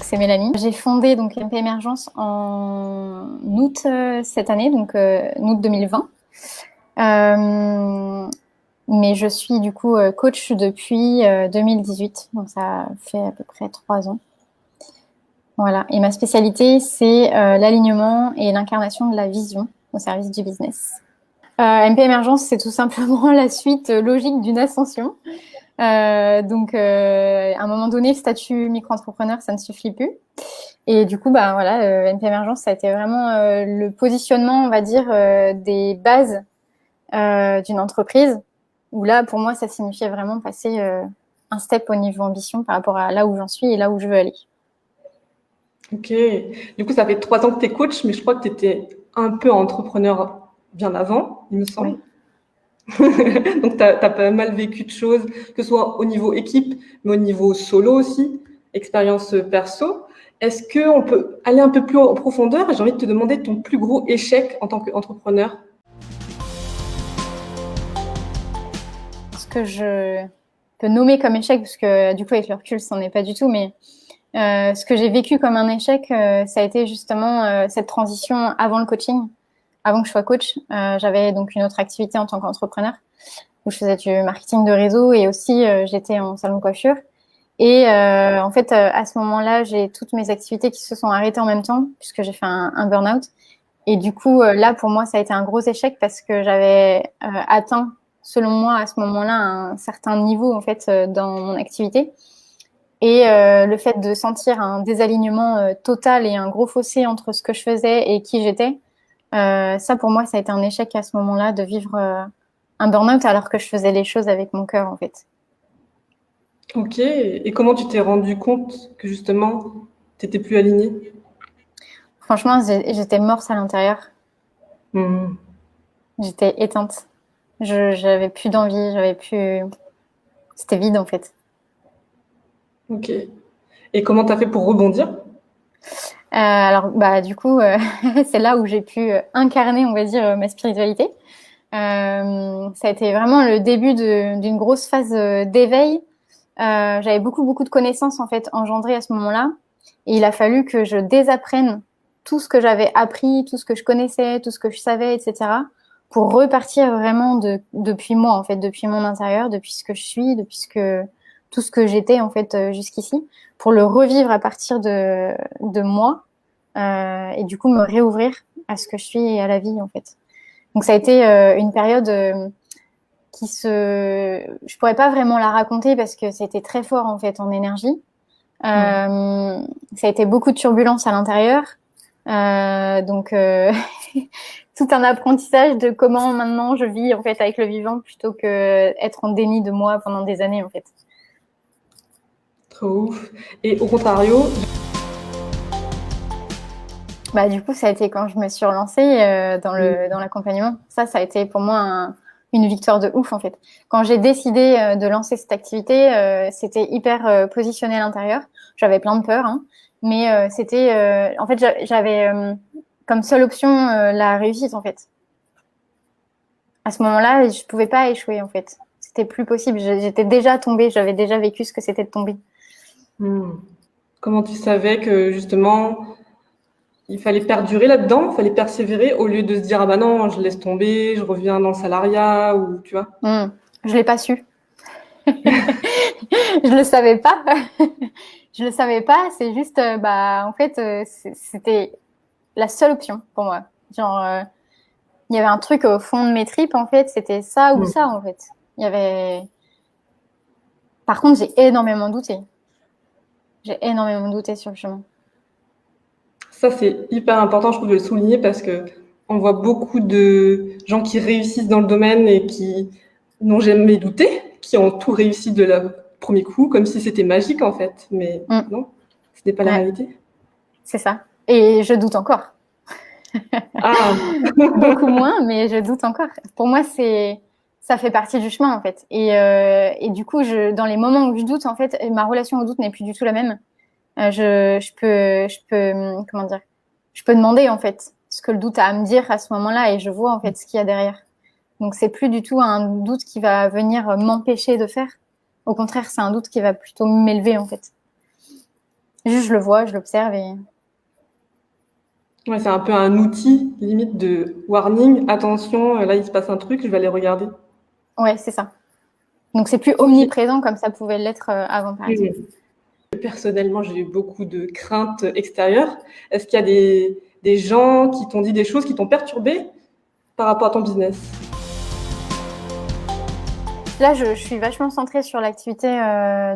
c'est Mélanie. J'ai fondé donc MP Émergence en août cette année, donc août 2020. Mais je suis du coup coach depuis 2018, donc ça fait à peu près 3 ans. Voilà. Et ma spécialité, c'est l'alignement et l'incarnation de la vision au service du business. MP Émergence, c'est tout simplement la suite logique d'une ascension. À un moment donné, le statut micro-entrepreneur, ça ne suffit plus. Et du coup, bah voilà, NP Émergence, ça a été vraiment le positionnement, on va dire, des bases d'une entreprise. Où là, pour moi, ça signifiait vraiment passer un step au niveau ambition par rapport à là où j'en suis et là où je veux aller. Ok. Du coup, ça fait 3 ans que tu es coach, mais je crois que tu étais un peu entrepreneur bien avant, il me semble. Ouais. Donc, tu as pas mal vécu de choses, que ce soit au niveau équipe, mais au niveau solo aussi, expérience perso. Est-ce qu'on peut aller un peu plus en profondeur? J'ai envie de te demander ton plus gros échec en tant qu'entrepreneur. Ce que je peux nommer comme échec, parce que du coup, avec le recul, ça n'en est pas du tout, mais ce que j'ai vécu comme un échec, ça a été justement cette transition avant le coaching. Avant que je sois coach, j'avais donc une autre activité en tant qu'entrepreneur où je faisais du marketing de réseau et aussi j'étais en salon de coiffure. Et en fait, à ce moment-là, j'ai toutes mes activités qui se sont arrêtées en même temps puisque j'ai fait un burn-out. Et du coup, là, pour moi, ça a été un gros échec parce que j'avais atteint, selon moi, à ce moment-là, un certain niveau en fait dans mon activité. Et le fait de sentir un désalignement total et un gros fossé entre ce que je faisais et qui j'étais, ça, pour moi, ça a été un échec à ce moment-là de vivre un burn-out alors que je faisais les choses avec mon cœur, en fait. Ok. Et comment tu t'es rendu compte que justement, tu n'étais plus alignée? Franchement, j'étais morte à l'intérieur. Hmm. J'étais éteinte. J'avais plus d'envie, j'avais plus... C'était vide, en fait. Ok. Et comment tu as fait pour rebondir? Alors, bah, du coup, c'est là où j'ai pu incarner, on va dire, ma spiritualité. Ça a été vraiment le début d'une grosse phase d'éveil. J'avais beaucoup de connaissances en fait engendrées à ce moment-là, et il a fallu que je désapprenne tout ce que j'avais appris, tout ce que je connaissais, tout ce que je savais, etc. pour repartir vraiment depuis moi en fait, depuis mon intérieur, depuis ce que je suis, tout ce que j'étais en fait jusqu'ici, pour le revivre à partir de moi et du coup me réouvrir à ce que je suis et à la vie en fait. Donc ça a été une période je pourrais pas vraiment la raconter parce que c'était très fort en fait en énergie. Ça a été beaucoup de turbulences à l'intérieur. Tout un apprentissage de comment maintenant je vis en fait avec le vivant plutôt que être en déni de moi pendant des années en fait. Trop ouf. Et au contrario, Bah du coup ça a été quand je me suis relancée dans l'accompagnement. Ça a été pour moi une victoire de ouf en fait. Quand j'ai décidé de lancer cette activité, c'était hyper positionné à l'intérieur. J'avais plein de peur, hein, mais en fait j'avais comme seule option la réussite en fait. À ce moment-là, je pouvais pas échouer en fait. C'était plus possible. J'étais déjà tombée, j'avais déjà vécu ce que c'était de tomber. comment tu savais que justement il fallait perdurer là-dedans, il fallait persévérer au lieu de se dire ah bah non, je laisse tomber, je reviens dans le salariat ou tu vois. Je l'ai pas su. Je le savais pas. Je le savais pas. C'est juste, bah, en fait, c'était la seule option pour moi. Genre, il y avait un truc au fond de mes tripes, en fait. C'était ça ou ça, en fait. Il y avait. Par contre, j'ai énormément douté. J'ai énormément douté sur le chemin. Ça c'est hyper important, je trouve de le souligner parce que on voit beaucoup de gens qui réussissent dans le domaine et qui n'ont jamais douté, qui ont tout réussi de leur premier coup, comme si c'était magique en fait. Mais non, ce n'est pas la Ouais, réalité. c'est ça. Et je doute encore. Ah, Beaucoup moins, mais je doute encore. Pour moi, ça fait partie du chemin en fait. Et du coup, dans les moments où je doute, en fait, ma relation au doute n'est plus du tout la même. Comment dire, je peux demander en fait ce que le doute a à me dire à ce moment-là, et je vois en fait ce qu'il y a derrière. Donc c'est plus du tout un doute qui va venir m'empêcher de faire. Au contraire, c'est un doute qui va plutôt m'élever en fait. Juste, je le vois, je l'observe et Ouais, c'est un peu un outil limite de warning. Attention, là il se passe un truc, je vais aller regarder. ouais, c'est ça. Donc, c'est plus Ok. omniprésent comme ça pouvait l'être avant, par exemple. Mhm. Personnellement, j'ai eu beaucoup de craintes extérieures. Est-ce qu'il y a des gens qui t'ont dit des choses qui t'ont perturbé par rapport à ton business? Là, je suis vachement centrée sur l'activité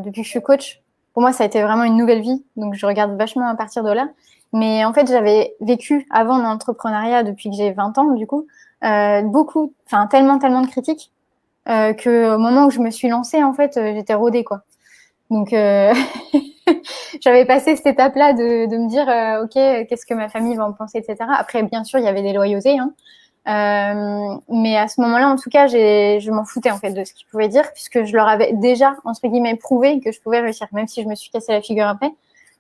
depuis que je suis coach. Pour moi, ça a été vraiment une nouvelle vie, donc je regarde vachement à partir de là. Mais en fait, j'avais vécu avant l'entrepreneuriat depuis que j'ai 20 ans, du coup, beaucoup, enfin tellement de critiques que au moment où je me suis lancée, en fait, j'étais rodée, quoi. Donc, j'avais passé cette étape-là de me dire, ok, qu'est-ce que ma famille va en penser, etc. Après, bien sûr, il y avait des loyautés, hein. Mais à ce moment-là, en tout cas, je m'en foutais en fait de ce qu'ils pouvaient dire, puisque je leur avais déjà entre guillemets prouvé que je pouvais réussir, même si je me suis cassé la figure après.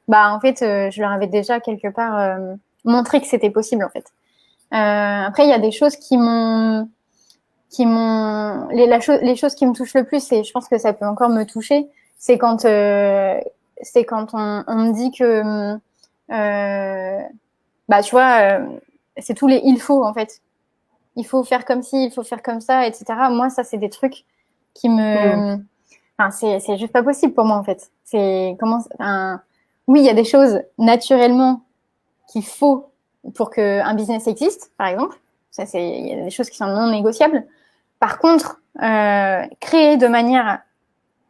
Bah en fait, je leur avais déjà quelque part montré que c'était possible en fait. Après, il y a des choses les choses qui me touchent le plus, et je pense que ça peut encore me toucher, c'est quand on me dit que bah tu vois, c'est tous les il faut en fait. Il faut faire comme ci, il faut faire comme ça, etc. Moi, ça, c'est des trucs qui Hmm. me, enfin, c'est juste pas possible pour moi en fait. C'est comment, oui, il y a des choses naturellement qu'il faut pour que un business existe, par exemple. Ça, il y a des choses qui sont non négociables. Par contre, créer de manière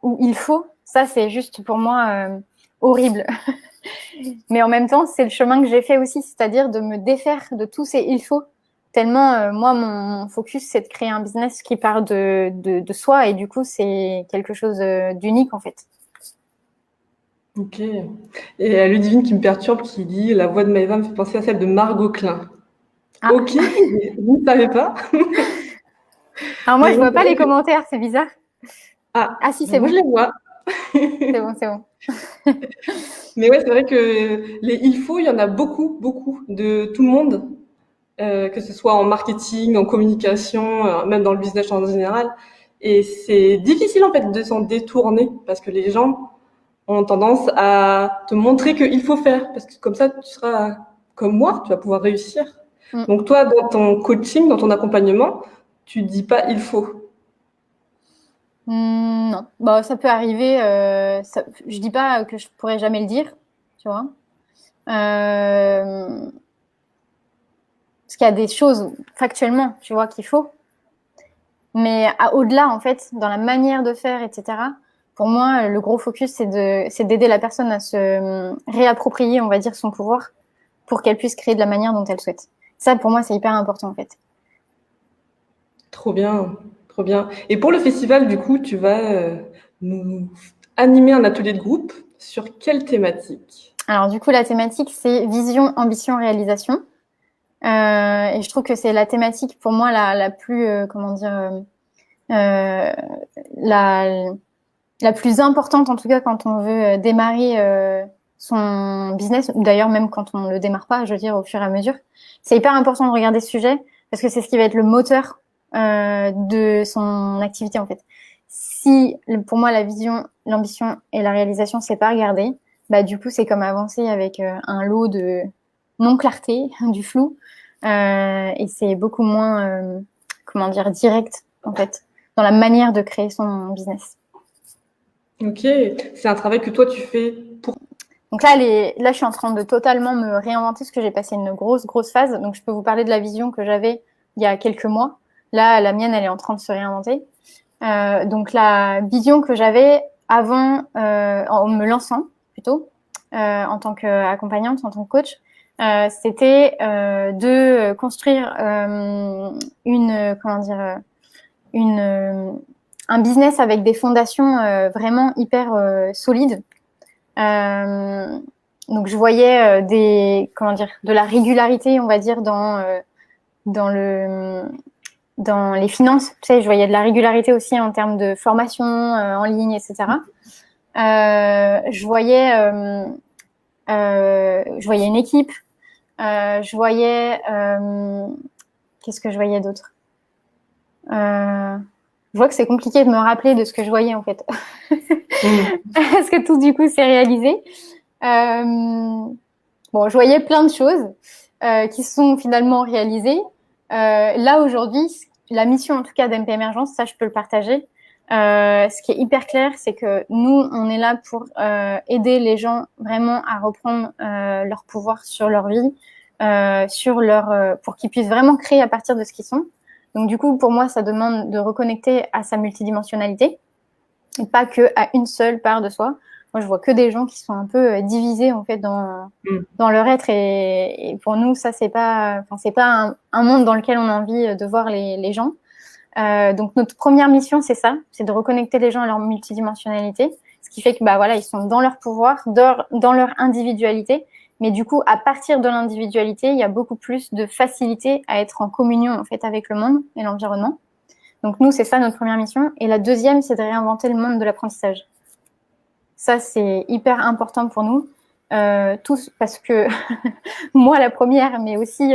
où il faut, ça, c'est juste pour moi horrible. Mais en même temps, c'est le chemin que j'ai fait aussi, c'est-à-dire de me défaire de tous ces il faut. Tellement, moi, mon focus, c'est de créer un business qui part de soi, et du coup, c'est quelque chose d'unique, en fait. Ok. Et Ludivine qui me perturbe, qui dit la voix de Maëva me fait penser à celle de Margot Klein. Ah, Ok, vous ne savez pas. alors moi, Mais je bon, vois c'est pas vrai les que. commentaires, c'est bizarre. Ah, Ah si, ben c'est moi je bon, les vois. c'est bon, c'est bon. Mais ouais, c'est vrai que les il faut, il y en a beaucoup, beaucoup de tout le monde, que ce soit en marketing, en communication, même dans le business en général. Et c'est difficile en fait de s'en détourner parce que les gens ont tendance à te montrer qu'il faut faire parce que comme ça tu seras comme moi, tu vas pouvoir réussir. Mm. Donc toi, dans ton coaching, dans ton accompagnement, tu dis pas il faut. Non, bah ça peut arriver. Je dis pas que je pourrais jamais le dire, tu vois. Parce qu'il y a des choses factuellement, tu vois, qu'il faut. Mais au-delà, en fait, dans la manière de faire, etc., pour moi, le gros focus, c'est d'aider la personne à se réapproprier, on va dire, son pouvoir pour qu'elle puisse créer de la manière dont elle souhaite. Ça, pour moi, c'est hyper important, en fait. Trop bien, trop bien. Et pour le festival, du coup, tu vas nous animer un atelier de groupe sur quelle thématique? Alors, du coup, la thématique, c'est vision, ambition, réalisation. Et je trouve que c'est la thématique, pour moi, la plus, comment dire, euh, la, la plus importante, en tout cas, quand on veut démarrer son business, ou d'ailleurs même quand on le démarre pas, je veux dire, au fur et à mesure. C'est hyper important de regarder ce sujet parce que c'est ce qui va être le moteur de son activité, en fait. Si, pour moi, la vision, l'ambition et la réalisation, c'est pas regardé, bah, du coup, c'est comme avancer avec un lot de non-clarté, du flou, et c'est beaucoup moins, comment dire, direct, en fait, dans la manière de créer son business. Ok, c'est un travail que toi tu fais pour. Donc là, là, je suis en train de totalement me réinventer parce que j'ai passé une grosse phase. Donc, je peux vous parler de la vision que j'avais il y a quelques mois. Là, la mienne, elle est en train de se réinventer. Donc, la vision que j'avais avant, en me lançant plutôt, en tant qu'accompagnante, en tant que coach, c'était de construire comment dire, un business avec des fondations vraiment hyper solides. Euh, donc je voyais comment dire, de la régularité, on va dire, dans le, dans les finances. Tu sais, je voyais de la régularité aussi en termes de formation en ligne, etc. Je voyais une équipe. Je voyais, qu'est-ce que je voyais d'autre? Je vois que c'est compliqué de me rappeler de ce que je voyais en fait. Mm. Est-ce que tout du coup s'est réalisé? Bon, je voyais plein de choses qui sont finalement réalisées. Là, aujourd'hui, la mission, en tout cas, d'MP Émergence, ça, je peux le partager. Ce qui est hyper clair, c'est que nous, on est là pour aider les gens vraiment à reprendre leur pouvoir sur leur vie, pour qu'ils puissent vraiment créer à partir de ce qu'ils sont. Donc, du coup, pour moi, ça demande de reconnecter à sa multidimensionnalité et pas que à une seule part de soi. Moi, je vois que des gens qui sont un peu divisés en fait dans leur être et pour nous, ça c'est pas un monde dans lequel on a envie de voir les gens. Donc notre première mission, c'est ça, c'est de reconnecter les gens à leur multidimensionnalité, ce qui fait que voilà, ils sont dans leur pouvoir, dans leur individualité, mais du coup, à partir de l'individualité, il y a beaucoup plus de facilité à être en communion en fait avec le monde et l'environnement. Donc nous, c'est ça notre première mission. Et la deuxième, c'est de réinventer le monde de l'apprentissage. Ça, c'est hyper important pour nous, tous, parce que moi, la première, mais aussi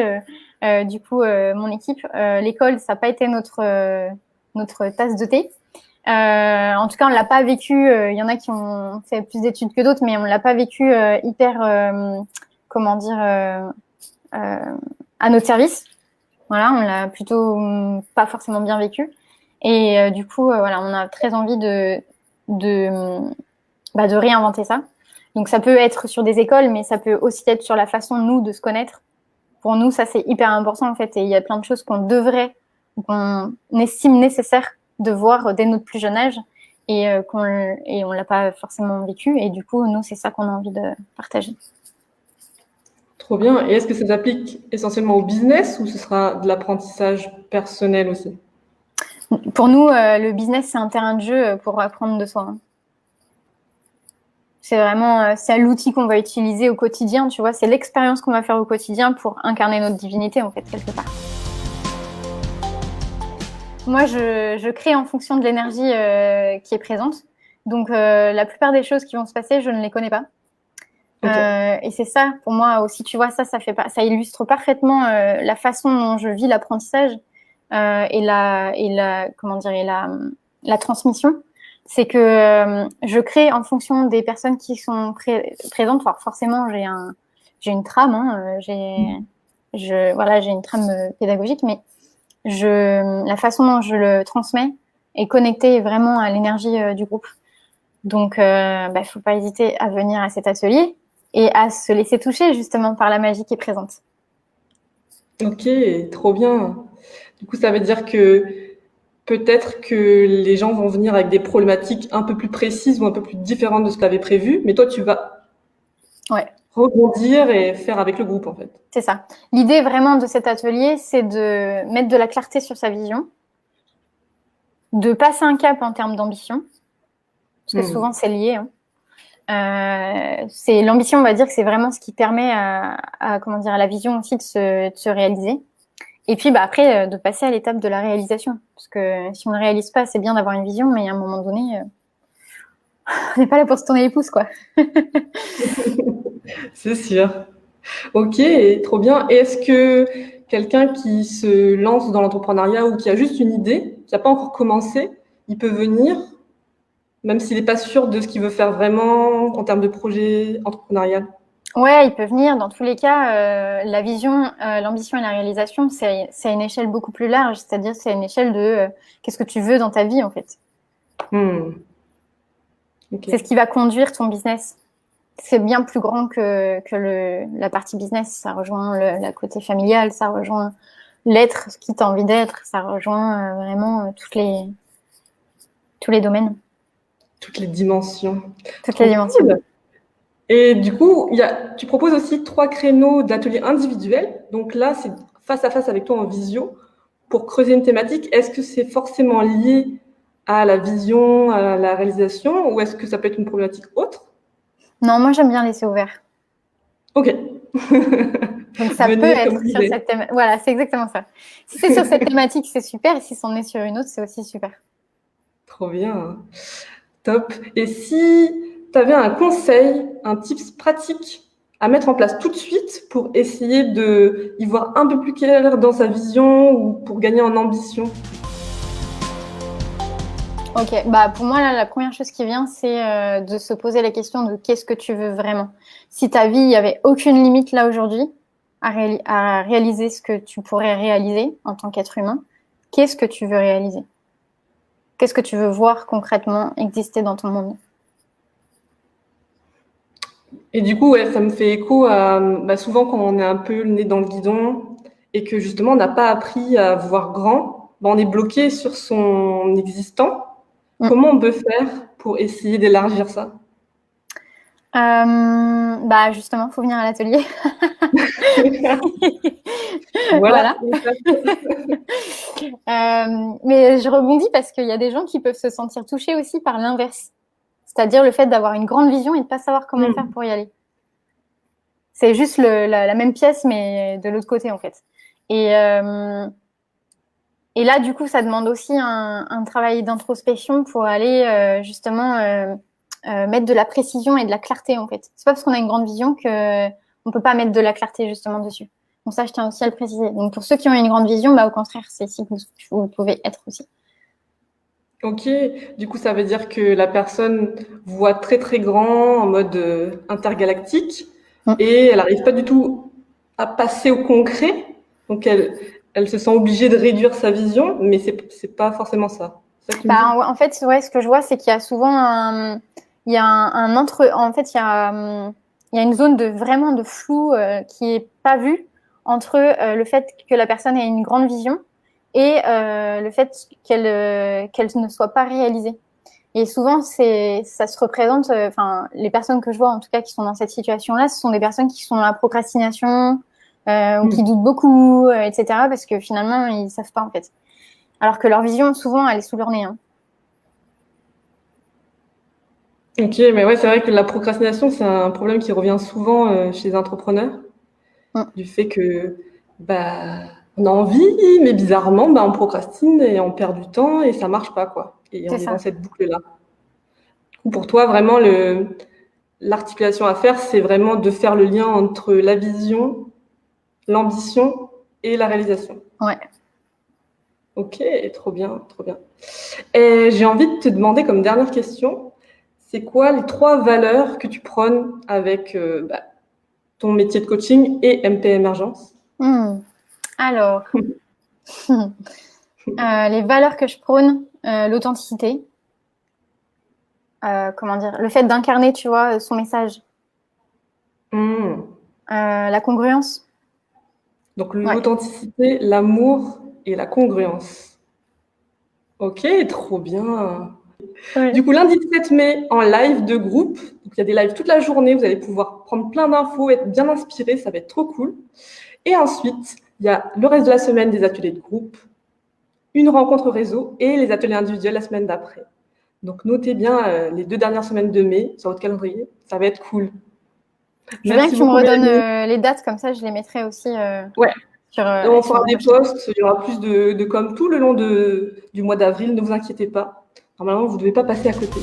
du coup mon équipe, l'école, ça n'a pas été notre tasse de thé. En tout cas, on l'a pas vécu. Il y en a qui ont fait plus d'études que d'autres, mais on l'a pas vécu hyper, comment dire, à notre service. Voilà, on l'a plutôt pas forcément bien vécu. Et du coup, voilà, on a très envie de réinventer ça. Donc, ça peut être sur des écoles, mais ça peut aussi être sur la façon, nous, de se connaître. Pour nous, ça, c'est hyper important, en fait. Et il y a plein de choses qu'on estime nécessaire de voir dès notre plus jeune âge et on l'a pas forcément vécu. Et du coup, nous, c'est ça qu'on a envie de partager. Trop bien. Et est-ce que ça s'applique essentiellement au business ou ce sera de l'apprentissage personnel aussi? Pour nous, le business, c'est un terrain de jeu pour apprendre de soi. C'est vraiment, c'est l'outil qu'on va utiliser au quotidien, tu vois. C'est l'expérience qu'on va faire au quotidien pour incarner notre divinité, en fait, quelque part. Moi, je crée en fonction de l'énergie qui est présente. Donc, la plupart des choses qui vont se passer, je ne les connais pas. Okay. Et c'est ça, pour moi aussi, tu vois, ça illustre parfaitement la façon dont je vis l'apprentissage et la transmission. C'est que je crée en fonction des personnes qui sont présentes. Enfin, forcément, j'ai une trame, hein, j'ai une trame pédagogique, mais la façon dont je le transmets est connectée vraiment à l'énergie du groupe. Donc, faut pas hésiter à venir à cet atelier et à se laisser toucher justement par la magie qui est présente. Ok, trop bien. Du coup, ça veut dire que peut-être que les gens vont venir avec des problématiques un peu plus précises ou un peu plus différentes de ce que tu avais prévu, mais toi, tu vas rebondir et faire avec le groupe, en fait. C'est ça. L'idée vraiment de cet atelier, c'est de mettre de la clarté sur sa vision, de passer un cap en termes d'ambition, parce que souvent, c'est lié. Hein. C'est l'ambition, on va dire que c'est vraiment ce qui permet à la vision aussi de se réaliser. Et puis après de passer à l'étape de la réalisation, parce que si on ne réalise pas, c'est bien d'avoir une vision, mais à un moment donné, on n'est pas là pour se tourner les pouces, quoi. C'est sûr. Ok, trop bien. Et est-ce que quelqu'un qui se lance dans l'entrepreneuriat ou qui a juste une idée, qui n'a pas encore commencé, il peut venir, même s'il n'est pas sûr de ce qu'il veut faire vraiment en termes de projet entrepreneurial? Ouais, il peut venir. Dans tous les cas, la vision, l'ambition et la réalisation, c'est à une échelle beaucoup plus large. C'est-à-dire, c'est à une échelle de qu'est-ce que tu veux dans ta vie, en fait. Okay. C'est ce qui va conduire ton business. C'est bien plus grand que la partie business. Ça rejoint la côté familial, ça rejoint l'être, ce qui t'as envie d'être, ça rejoint vraiment tous les domaines. Toutes les dimensions. Toutes les dimensions. Cool. Et du coup, tu proposes aussi 3 créneaux d'ateliers individuels. Donc là, c'est face à face avec toi en visio pour creuser une thématique. Est-ce que c'est forcément lié à la vision, à la réalisation, ou est-ce que ça peut être une problématique autre? Non, moi, j'aime bien laisser ouvert. Ok. Donc, ça peut être sur cette thématique. Voilà, c'est exactement ça. Si c'est sur cette thématique, c'est super. Et si c'en est sur une autre, c'est aussi super. Trop bien. Top. Et si tu avais un conseil, un tips pratique à mettre en place tout de suite pour essayer d'y voir un peu plus clair dans sa vision ou pour gagner en ambition? Ok, bah pour moi, là, la première chose qui vient, c'est de se poser la question de qu'est-ce que tu veux vraiment. Si ta vie, il n'y avait aucune limite là aujourd'hui à réaliser ce que tu pourrais réaliser en tant qu'être humain, qu'est-ce que tu veux réaliser? Qu'est-ce que tu veux voir concrètement exister dans ton monde? Et du coup, ouais, ça me fait écho à souvent quand on est un peu le nez dans le guidon et que justement on n'a pas appris à voir grand, on est bloqué sur son existant. Mm. Comment on peut faire pour essayer d'élargir ça? Bah justement, faut venir à l'atelier. Voilà. Voilà. Mais je rebondis parce qu'il y a des gens qui peuvent se sentir touchés aussi par l'inverse. C'est-à-dire le fait d'avoir une grande vision et de ne pas savoir comment faire pour y aller. C'est juste la même pièce, mais de l'autre côté, en fait. Et là, du coup, ça demande aussi un travail d'introspection pour aller justement mettre de la précision et de la clarté, en fait. C'est pas parce qu'on a une grande vision que on peut pas mettre de la clarté justement dessus. Donc ça, je tiens aussi à le préciser. Donc pour ceux qui ont une grande vision, bah au contraire, c'est ici que vous pouvez être aussi. Ok, du coup, ça veut dire que la personne voit très très grand en mode intergalactique et elle n'arrive pas du tout à passer au concret. Donc elle se sent obligée de réduire sa vision, mais c'est pas forcément ça. C'est ça que tu me dis? Bah, en fait, ouais, ce que je vois, c'est qu'il y a souvent il y a un entre, en fait, il y a une zone de vraiment de flou qui est pas vue entre le fait que la personne ait une grande vision et le fait qu'elle ne soit pas réalisée. Et souvent, ça se représente, enfin, les personnes que je vois, en tout cas, qui sont dans cette situation-là, ce sont des personnes qui sont dans la procrastination, ou qui doutent beaucoup, etc., parce que finalement, ils savent pas, en fait. Alors que leur vision, souvent, elle est sous leur nez, hein. Ok, mais ouais, c'est vrai que la procrastination, c'est un problème qui revient souvent chez les entrepreneurs, Mm. du fait que bah on a envie, mais bizarrement, on procrastine et on perd du temps et ça marche pas, quoi. Et on C'est est dans ça. cette boucle-là. Pour toi, vraiment, l'articulation à faire, c'est vraiment de faire le lien entre la vision, l'ambition et la réalisation. Ouais. Ok, trop bien, trop bien. Et j'ai envie de te demander comme dernière question, c'est quoi les 3 valeurs que tu prônes avec ton métier de coaching et MP Émergence? Alors, les valeurs que je prône, l'authenticité, comment dire, le fait d'incarner, tu vois, son message, Hmm. la congruence. Donc Ouais. l'authenticité, l'amour et la congruence. Ok, trop bien. Ouais. Du coup, lundi 7 mai, en live de groupe. Donc, il y a des lives toute la journée. Vous allez pouvoir prendre plein d'infos, être bien inspiré. Ça va être trop cool. Et ensuite, il y a le reste de la semaine des ateliers de groupe, une rencontre réseau et les ateliers individuels la semaine d'après. Donc, notez bien les 2 dernières semaines de mai sur votre calendrier. Ça va être cool. Je veux bien que Merci tu me beaucoup, redonnes Mélanie. les dates, comme ça je les mettrai aussi Ouais, on sur fera mon des profil. posts. Il y aura plus de com tout le long du mois d'avril. Ne vous inquiétez pas. Normalement, vous ne devez pas passer à côté.